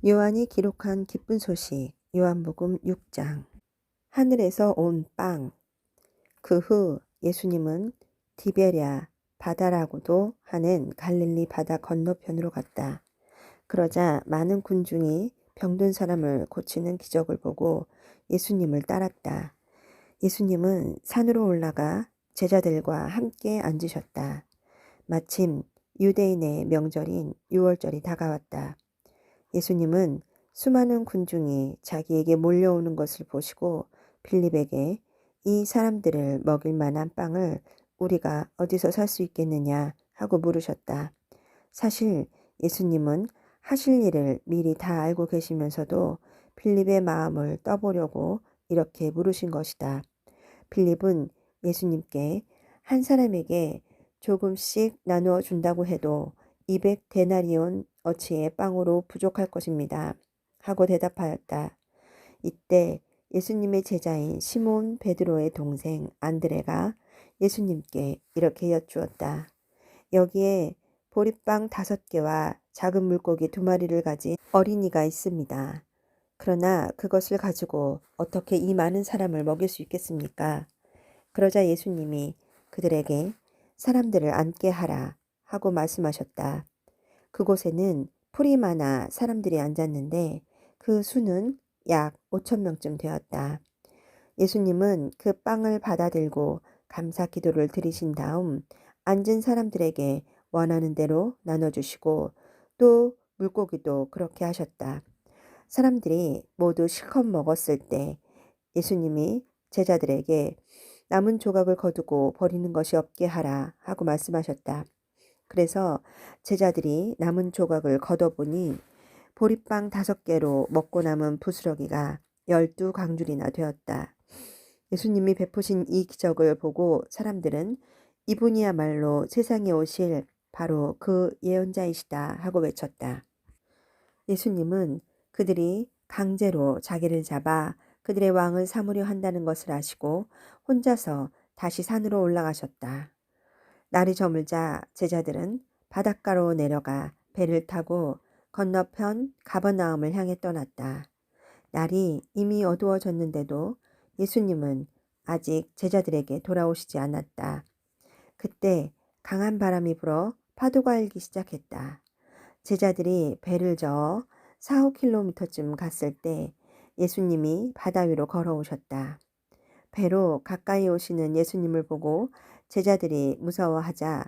요한이 기록한 기쁜 소식 요한복음 6장. 하늘에서 온 빵. 그 후 예수님은 디베랴 바다라고도 하는 갈릴리 바다 건너편으로 갔다. 그러자 많은 군중이 병든 사람을 고치는 기적을 보고 예수님을 따랐다. 예수님은 산으로 올라가 제자들과 함께 앉으셨다. 마침 유대인의 명절인 유월절이 다가왔다. 예수님은 수많은 군중이 자기에게 몰려오는 것을 보시고 빌립에게 이 사람들을 먹일 만한 빵을 우리가 어디서 살 수 있겠느냐 하고 물으셨다. 사실 예수님은 하실 일을 미리 다 알고 계시면서도 빌립의 마음을 떠보려고 이렇게 물으신 것이다. 빌립은 예수님께 한 사람에게 조금씩 나누어 준다고 해도 200데나리온 어치의 빵으로 부족할 것입니다. 하고 대답하였다. 이때 예수님의 제자인 시몬 베드로의 동생 안드레가 예수님께 이렇게 여쭈었다. 여기에 보리빵 5개와 작은 물고기 2마리를 가진 어린이가 있습니다. 그러나 그것을 가지고 어떻게 이 많은 사람을 먹일 수 있겠습니까? 그러자 예수님이 그들에게 사람들을 앉게 하라 하고 말씀하셨다. 그곳에는 풀이 많아 사람들이 앉았는데 그 수는 약 5천 명쯤 되었다. 예수님은 그 빵을 받아들고 감사 기도를 드리신 다음 앉은 사람들에게 원하는 대로 나눠주시고 또 물고기도 그렇게 하셨다. 사람들이 모두 실컷 먹었을 때 예수님이 제자들에게 남은 조각을 거두고 버리는 것이 없게 하라 하고 말씀하셨다. 그래서 제자들이 남은 조각을 걷어보니 보리빵 5개로 먹고 남은 부스러기가 12강줄이나 되었다. 예수님이 베푸신 이 기적을 보고 사람들은 이분이야말로 세상에 오실 바로 그 예언자이시다 하고 외쳤다. 예수님은 그들이 강제로 자기를 잡아 그들의 왕을 삼으려 한다는 것을 아시고 혼자서 다시 산으로 올라가셨다. 날이 저물자 제자들은 바닷가로 내려가 배를 타고 건너편 가버나움을 향해 떠났다. 날이 이미 어두워졌는데도 예수님은 아직 제자들에게 돌아오시지 않았다. 그때 강한 바람이 불어 파도가 일기 시작했다. 제자들이 배를 저어 4, 5km쯤 갔을 때 예수님이 바다 위로 걸어오셨다. 배로 가까이 오시는 예수님을 보고 제자들이 무서워하자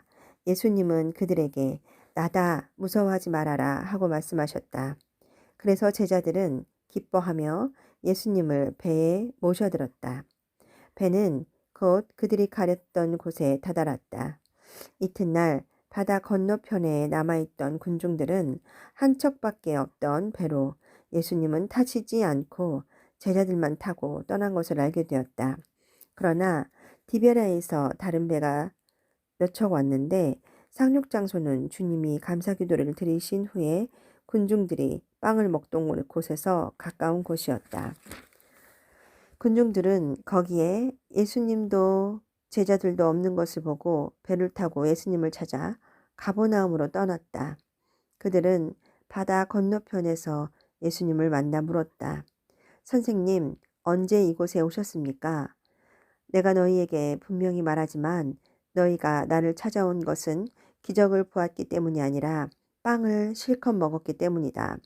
예수님은 그들에게 나다 무서워하지 말아라 하고 말씀하셨다. 그래서 제자들은 기뻐하며 예수님을 배에 모셔들었다. 배는 곧 그들이 가렸던 곳에 다다랐다. 이튿날 바다 건너편에 남아있던 군중들은 한 척밖에 없던 배로 예수님은 타시지 않고 제자들만 타고 떠난 것을 알게 되었다. 그러나 디베라에서 다른 배가 몇 척 왔는데 상륙장소는 주님이 감사기도를 드리신 후에 군중들이 빵을 먹던 곳에서 가까운 곳이었다. 군중들은 거기에 예수님도 제자들도 없는 것을 보고 배를 타고 예수님을 찾아 가버나움으로 떠났다. 그들은 바다 건너편에서 예수님을 만나 물었다. 선생님, 언제 이곳에 오셨습니까? 내가 너희에게 분명히 말하지만 너희가 나를 찾아온 것은 기적을 보았기 때문이 아니라 빵을 실컷 먹었기 때문이다.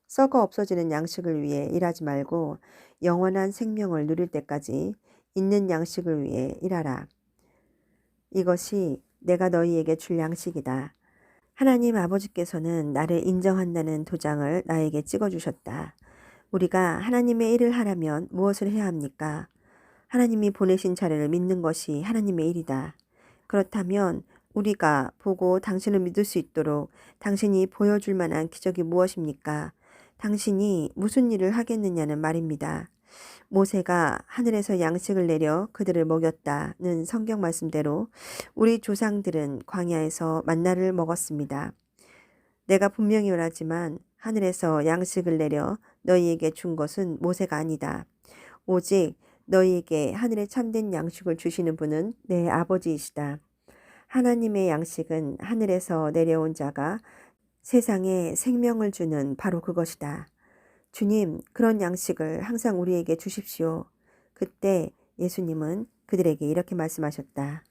썩어 없어지는 양식을 위해 일하지 말고 영원한 생명을 누릴 때까지 있는 양식을 위해 일하라. 이것이 내가 너희에게 줄 양식이다. 하나님 아버지께서는 나를 인정한다는 도장을 나에게 찍어주셨다. 우리가 하나님의 일을 하려면 무엇을 해야 합니까? 하나님이 보내신 자를 믿는 것이 하나님의 일이다. 그렇다면 우리가 보고 당신을 믿을 수 있도록 당신이 보여줄 만한 기적이 무엇입니까? 당신이 무슨 일을 하겠느냐는 말입니다. 모세가 하늘에서 양식을 내려 그들을 먹였다는 성경 말씀대로 우리 조상들은 광야에서 만나를 먹었습니다. 내가 분명히 말하지만 하늘에서 양식을 내려 너희에게 준 것은 모세가 아니다. 오직 너희에게 하늘에 참된 양식을 주시는 분은 내 아버지이시다. 하나님의 양식은 하늘에서 내려온 자가 세상에 생명을 주는 바로 그것이다. 주님, 그런 양식을 항상 우리에게 주십시오. 그때 예수님은 그들에게 이렇게 말씀하셨다.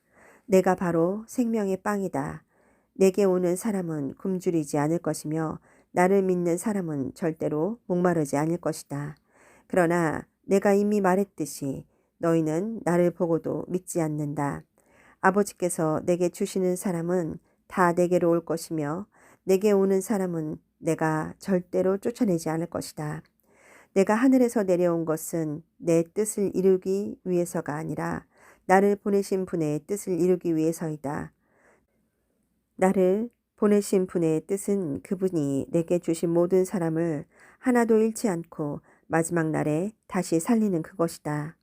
내가 바로 생명의 빵이다. 내게 오는 사람은 굶주리지 않을 것이며 나를 믿는 사람은 절대로 목마르지 않을 것이다. 그러나 내가 이미 말했듯이 너희는 나를 보고도 믿지 않는다. 아버지께서 내게 주시는 사람은 다 내게로 올 것이며 내게 오는 사람은 내가 절대로 쫓아내지 않을 것이다. 내가 하늘에서 내려온 것은 내 뜻을 이루기 위해서가 아니라 나를 보내신 분의 뜻을 이루기 위해서이다. 나를 보내신 분의 뜻은 그분이 내게 주신 모든 사람을 하나도 잃지 않고 마지막 날에 다시 살리는 그것이다.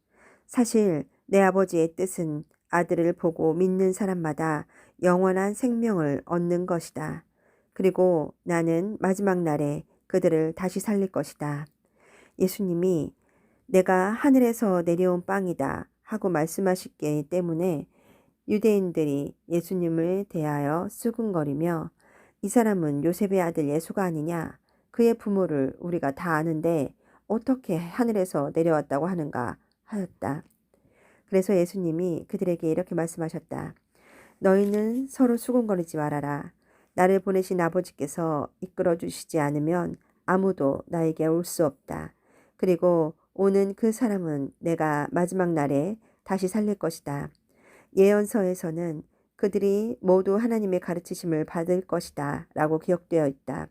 사실 내 아버지의 뜻은 아들을 보고 믿는 사람마다 영원한 생명을 얻는 것이다. 그리고 나는 마지막 날에 그들을 다시 살릴 것이다. 예수님이 내가 하늘에서 내려온 빵이다 하고 말씀하셨기 때문에 유대인들이 예수님을 대하여 수군거리며 이 사람은 요셉의 아들 예수가 아니냐? 그의 부모를 우리가 다 아는데 어떻게 하늘에서 내려왔다고 하는가 하였다. 그래서 예수님이 그들에게 이렇게 말씀하셨다. 너희는 서로 수군거리지 말아라. 나를 보내신 아버지께서 이끌어 주시지 않으면 아무도 나에게 올 수 없다. 그리고 오는 그 사람은 내가 마지막 날에 다시 살릴 것이다. 예언서에서는 그들이 모두 하나님의 가르치심을 받을 것이다 라고 기록되어 있다.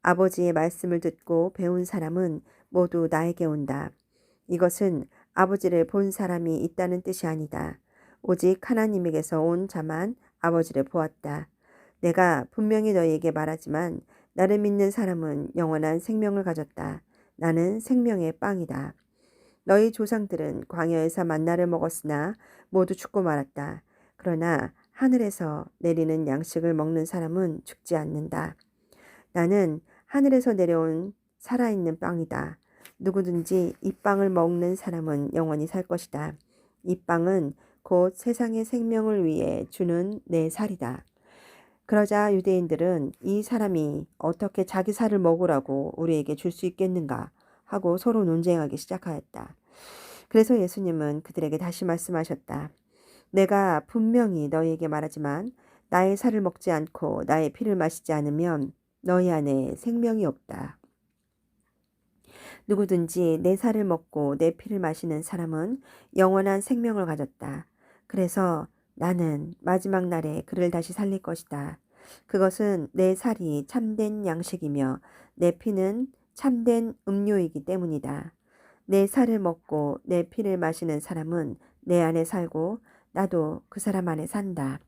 아버지의 말씀을 듣고 배운 사람은 모두 나에게 온다. 이것은 아버지를 본 사람이 있다는 뜻이 아니다. 오직 하나님에게서 온 자만 아버지를 보았다. 내가 분명히 너희에게 말하지만 나를 믿는 사람은 영원한 생명을 가졌다. 나는 생명의 빵이다. 너희 조상들은 광야에서 만나를 먹었으나 모두 죽고 말았다. 그러나 하늘에서 내리는 양식을 먹는 사람은 죽지 않는다. 나는 하늘에서 내려온 살아있는 빵이다. 누구든지 이 빵을 먹는 사람은 영원히 살 것이다. 이 빵은 곧 세상의 생명을 위해 주는 내 살이다. 그러자 유대인들은 이 사람이 어떻게 자기 살을 먹으라고 우리에게 줄 수 있겠는가 하고 서로 논쟁하기 시작하였다. 그래서 예수님은 그들에게 다시 말씀하셨다. 내가 분명히 너희에게 말하지만 나의 살을 먹지 않고 나의 피를 마시지 않으면 너희 안에 생명이 없다. 누구든지 내 살을 먹고 내 피를 마시는 사람은 영원한 생명을 가졌다. 그래서 나는 마지막 날에 그를 다시 살릴 것이다. 그것은 내 살이 참된 양식이며 내 피는 참된 음료이기 때문이다. 내 살을 먹고 내 피를 마시는 사람은 내 안에 살고 나도 그 사람 안에 산다.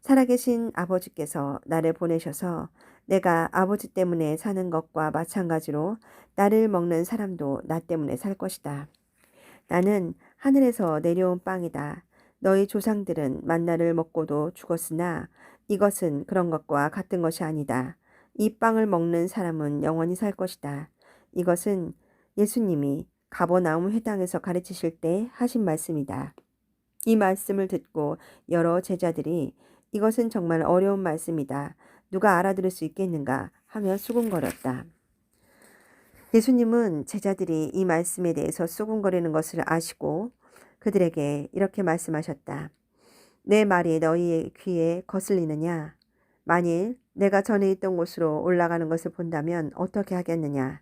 살아계신 아버지께서 나를 보내셔서 내가 아버지 때문에 사는 것과 마찬가지로 나를 먹는 사람도 나 때문에 살 것이다. 나는 하늘에서 내려온 빵이다. 너희 조상들은 만나를 먹고도 죽었으나 이것은 그런 것과 같은 것이 아니다. 이 빵을 먹는 사람은 영원히 살 것이다. 이것은 예수님이 가버나움 회당에서 가르치실 때 하신 말씀이다. 이 말씀을 듣고 여러 제자들이 이것은 정말 어려운 말씀이다. 누가 알아들을 수 있겠는가 하며 수군거렸다. 예수님은 제자들이 이 말씀에 대해서 수군거리는 것을 아시고 그들에게 이렇게 말씀하셨다. 내 말이 너희의 귀에 거슬리느냐? 만일 내가 전에 있던 곳으로 올라가는 것을 본다면 어떻게 하겠느냐?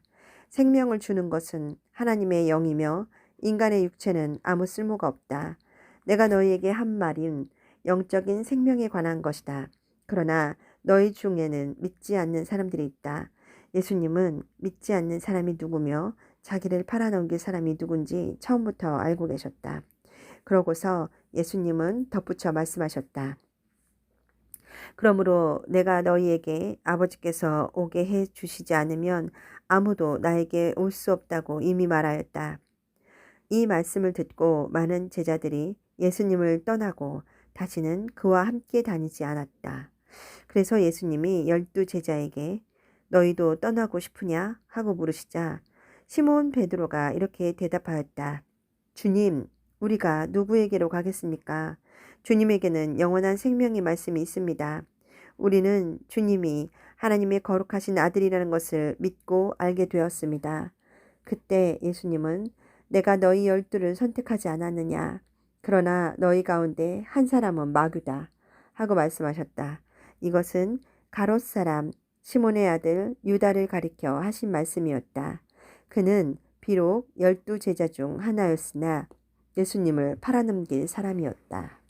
생명을 주는 것은 하나님의 영이며 인간의 육체는 아무 쓸모가 없다. 내가 너희에게 한 말은 영적인 생명에 관한 것이다. 그러나 너희 중에는 믿지 않는 사람들이 있다. 예수님은 믿지 않는 사람이 누구며 자기를 팔아넘길 사람이 누군지 처음부터 알고 계셨다. 그러고서 예수님은 덧붙여 말씀하셨다. 그러므로 내가 너희에게 아버지께서 오게 해 주시지 않으면 아무도 나에게 올 수 없다고 이미 말하였다. 이 말씀을 듣고 많은 제자들이 예수님을 떠나고 다시는 그와 함께 다니지 않았다. 그래서 예수님이 12 제자에게 너희도 떠나고 싶으냐 하고 물으시자 시몬 베드로가 이렇게 대답하였다. 주님, 우리가 누구에게로 가겠습니까? 주님에게는 영원한 생명의 말씀이 있습니다. 우리는 주님이 하나님의 거룩하신 아들이라는 것을 믿고 알게 되었습니다. 그때 예수님은 내가 너희 12를 선택하지 않았느냐. 그러나 너희 가운데 한 사람은 마귀다. 하고 말씀하셨다. 이것은 가롯 사람 시몬의 아들 유다를 가리켜 하신 말씀이었다. 그는 비록 12 제자 중 하나였으나 예수님을 팔아넘길 사람이었다.